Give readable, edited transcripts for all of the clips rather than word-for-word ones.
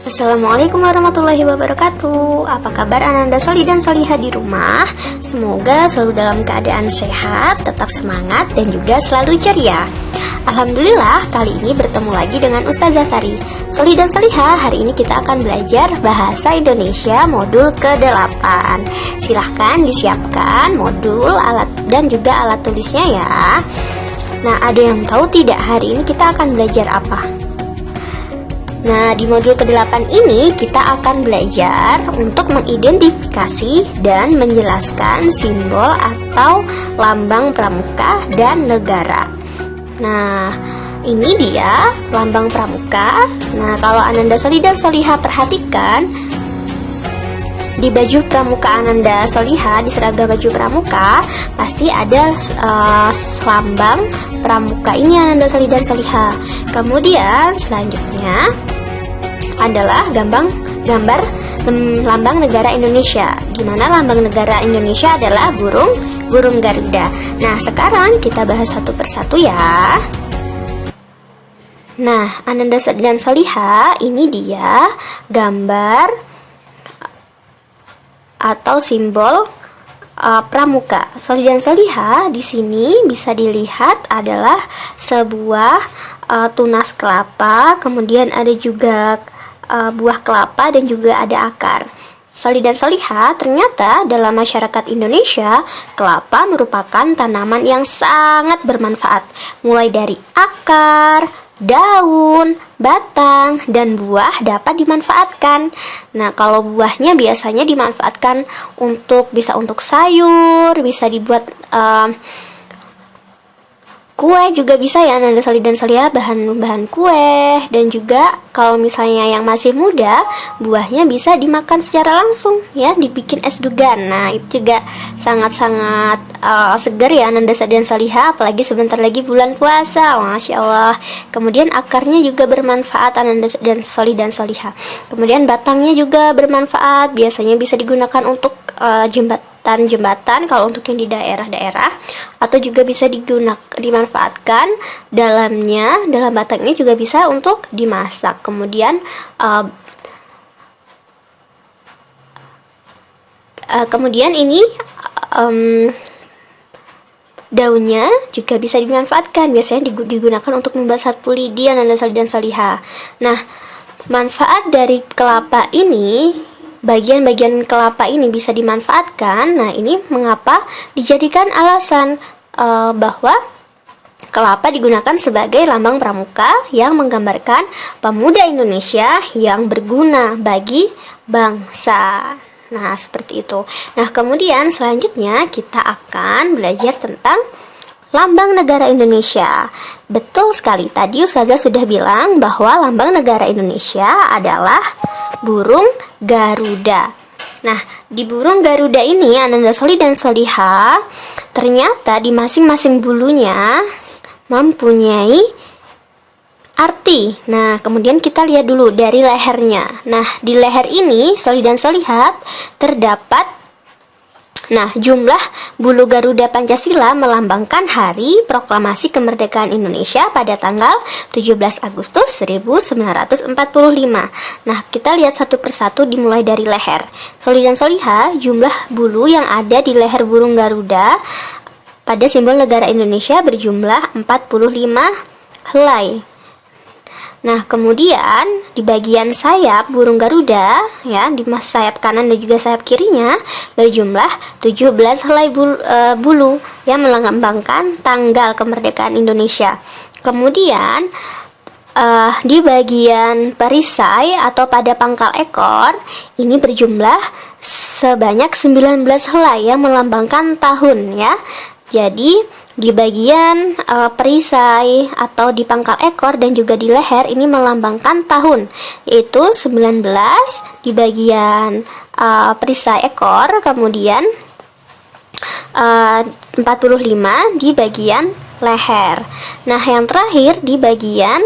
Assalamualaikum warahmatullahi wabarakatuh. Apa kabar Ananda Soli dan Soliha di rumah? Semoga selalu dalam keadaan sehat, tetap semangat, dan juga selalu ceria. Alhamdulillah, kali ini bertemu lagi dengan Ustazah Tari. Soli dan Soliha, hari ini kita akan belajar Bahasa Indonesia modul ke-8. Silahkan disiapkan modul, alat, dan juga alat tulisnya ya. Nah, ada yang tahu tidak hari ini kita akan belajar apa? Nah, di modul ke-8 ini kita akan belajar untuk mengidentifikasi dan menjelaskan simbol atau lambang pramuka dan negara. Nah, ini dia lambang pramuka. Nah, kalau Ananda Soli dan Soliha perhatikan, di baju pramuka Ananda Soliha, di seragam baju pramuka, pasti ada lambang pramuka ini Ananda Soli dan Soliha. Kemudian selanjutnya adalah gambar lambang negara Indonesia. Gimana lambang negara Indonesia adalah burung Garuda. Nah, sekarang kita bahas satu persatu ya. Nah, Ananda dan Soliha, ini dia gambar atau simbol pramuka. Soli dan Soliha di sini bisa dilihat adalah sebuah tunas kelapa, kemudian ada juga buah kelapa dan juga ada akar. Soli dan Soliha, ternyata dalam masyarakat Indonesia, kelapa merupakan tanaman yang sangat bermanfaat, mulai dari akar, daun, batang, dan buah dapat dimanfaatkan. Nah, kalau buahnya biasanya dimanfaatkan bisa untuk sayur, bisa dibuat kue juga bisa ya Ananda Soli dan Soliha, bahan-bahan kue. Dan juga kalau misalnya yang masih muda, buahnya bisa dimakan secara langsung ya, dibikin es dugan. Nah, itu juga sangat-sangat segar ya Ananda dan Soliha, apalagi sebentar lagi bulan puasa. Masya Allah. Kemudian akarnya juga bermanfaat Ananda dan Soli dan Soliha. Kemudian batangnya juga bermanfaat, biasanya bisa digunakan untuk jembatan kalau untuk yang di daerah-daerah, atau juga bisa dimanfaatkan dalam batangnya juga bisa untuk dimasak. Kemudian ini daunnya juga bisa dimanfaatkan, biasanya digunakan untuk membuat sapu lidi Ananda Soli dan Soliha. Nah, manfaat dari kelapa ini, bagian-bagian kelapa ini bisa dimanfaatkan. Nah, ini mengapa dijadikan alasan bahwa kelapa digunakan sebagai lambang pramuka yang menggambarkan pemuda Indonesia yang berguna bagi bangsa. Nah, seperti itu. Nah, kemudian selanjutnya kita akan belajar tentang lambang negara Indonesia. Betul sekali, tadi Ustazah sudah bilang bahwa lambang negara Indonesia adalah burung Garuda. Nah, di burung Garuda ini Ananda Soli dan Soliha, ternyata di masing-masing bulunya mempunyai arti. Nah, kemudian kita lihat dulu dari lehernya. Nah, di leher ini Soli dan Soliha terdapat jumlah bulu Garuda Pancasila melambangkan hari proklamasi kemerdekaan Indonesia pada tanggal 17 Agustus 1945. Nah, kita lihat satu persatu dimulai dari leher. Soli dan Soliha, jumlah bulu yang ada di leher burung Garuda pada simbol negara Indonesia berjumlah 45 helai. Nah, kemudian di bagian sayap burung Garuda ya, di sayap kanan dan juga sayap kirinya berjumlah 17 helai bulu yang melambangkan tanggal kemerdekaan Indonesia. Kemudian di bagian perisai atau pada pangkal ekor ini berjumlah sebanyak 19 helai yang melambangkan tahun ya. Jadi di bagian perisai atau di pangkal ekor dan juga di leher ini melambangkan tahun, yaitu 19 di bagian perisai ekor, kemudian 45 di bagian leher. Nah, yang terakhir di bagian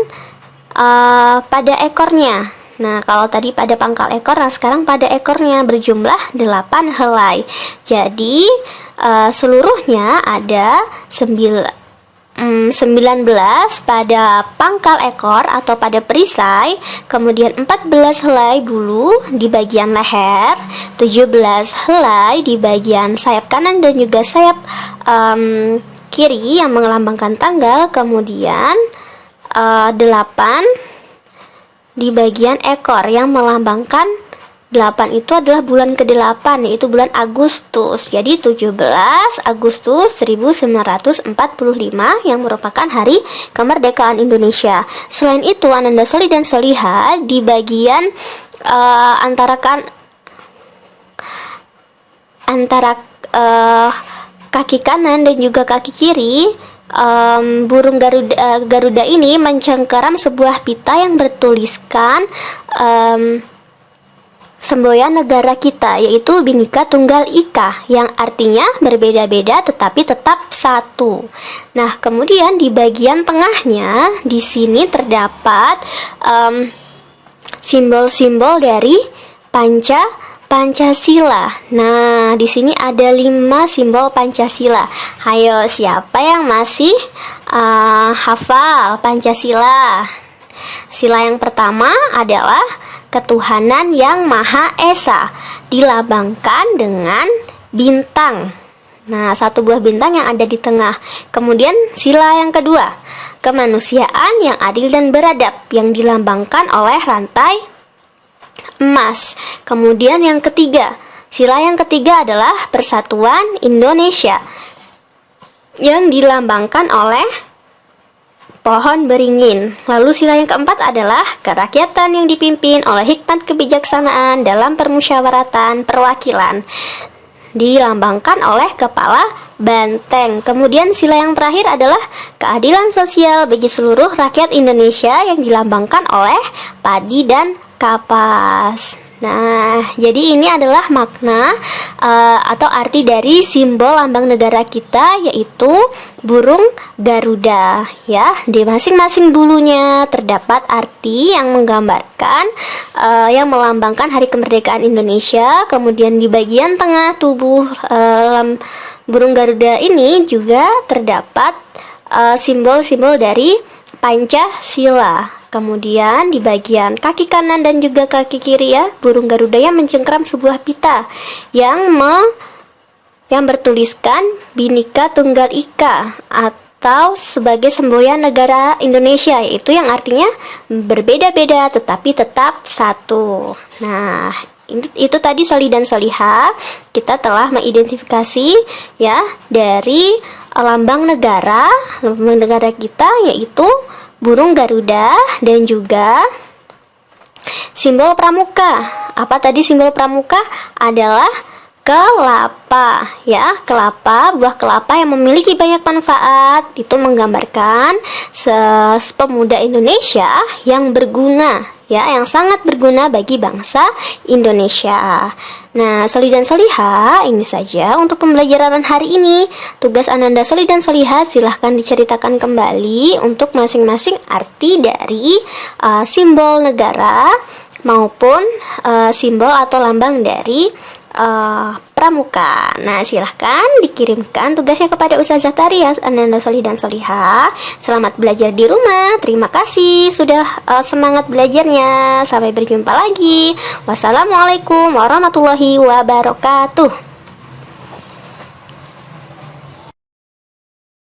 pada ekornya. Nah, kalau tadi pada pangkal ekor, nah sekarang pada ekornya berjumlah 8 helai. Jadi seluruhnya ada 19 pada pangkal ekor atau pada perisai, kemudian 14 helai bulu di bagian leher, 17 helai di bagian sayap kanan dan juga sayap kiri yang melambangkan tanggal, kemudian 8 di bagian ekor yang melambangkan 8 itu adalah bulan ke-8, yaitu bulan Agustus. Jadi 17 Agustus 1945 yang merupakan hari kemerdekaan Indonesia. Selain itu, Ananda Soli dan Soliha di bagian antara kaki kanan dan juga kaki kiri, burung Garuda ini mencengkeram sebuah pita yang bertuliskan semboyan negara kita, yaitu Bhinneka Tunggal Ika, yang artinya berbeda-beda tetapi tetap satu. Nah, kemudian di bagian tengahnya di sini terdapat simbol-simbol dari Pancasila. Nah, di sini ada 5 simbol Pancasila. Hayo, siapa yang masih hafal Pancasila? Sila yang pertama adalah ketuhanan yang Maha Esa, dilambangkan dengan bintang. Nah, satu buah bintang yang ada di tengah. Kemudian sila yang kedua, kemanusiaan yang adil dan beradab, yang dilambangkan oleh rantai emas. Kemudian yang ketiga, sila yang ketiga adalah persatuan Indonesia, yang dilambangkan oleh pohon beringin. Lalu sila yang keempat adalah kerakyatan yang dipimpin oleh hikmat kebijaksanaan dalam permusyawaratan perwakilan, dilambangkan oleh kepala banteng. Kemudian sila yang terakhir adalah keadilan sosial bagi seluruh rakyat Indonesia, yang dilambangkan oleh padi dan kapas. Nah, jadi ini adalah makna atau arti dari simbol lambang negara kita, yaitu burung Garuda. Ya, di masing-masing bulunya terdapat arti yang menggambarkan, yang melambangkan hari kemerdekaan Indonesia. Kemudian di bagian tengah tubuh burung Garuda ini juga terdapat simbol-simbol dari Pancasila. Kemudian di bagian kaki kanan dan juga kaki kiri, ya, burung Garuda yang mencengkeram sebuah pita yang bertuliskan Bhinneka Tunggal Ika atau sebagai semboyan negara Indonesia, yaitu yang artinya berbeda-beda tetapi tetap satu. Nah, itu tadi Soli dan Soliha, kita telah mengidentifikasi, ya, dari lambang negara kita, yaitu burung Garuda dan juga simbol pramuka. Apa tadi simbol pramuka? Adalah kelapa, ya, buah kelapa yang memiliki banyak manfaat. Itu menggambarkan pemuda Indonesia yang berguna, ya, yang sangat berguna bagi bangsa Indonesia. Nah, Soli dan Soliha, ini saja untuk pembelajaran hari ini. Tugas Ananda Soli dan Soliha silahkan diceritakan kembali untuk masing-masing arti dari simbol negara maupun simbol atau lambang dari pramuka. Nah, silahkan dikirimkan tugasnya kepada Ustazah Tarias Ananda Soli dan Soliha. Selamat belajar di rumah. Terima kasih sudah semangat belajarnya. Sampai berjumpa lagi. Wassalamualaikum warahmatullahi wabarakatuh.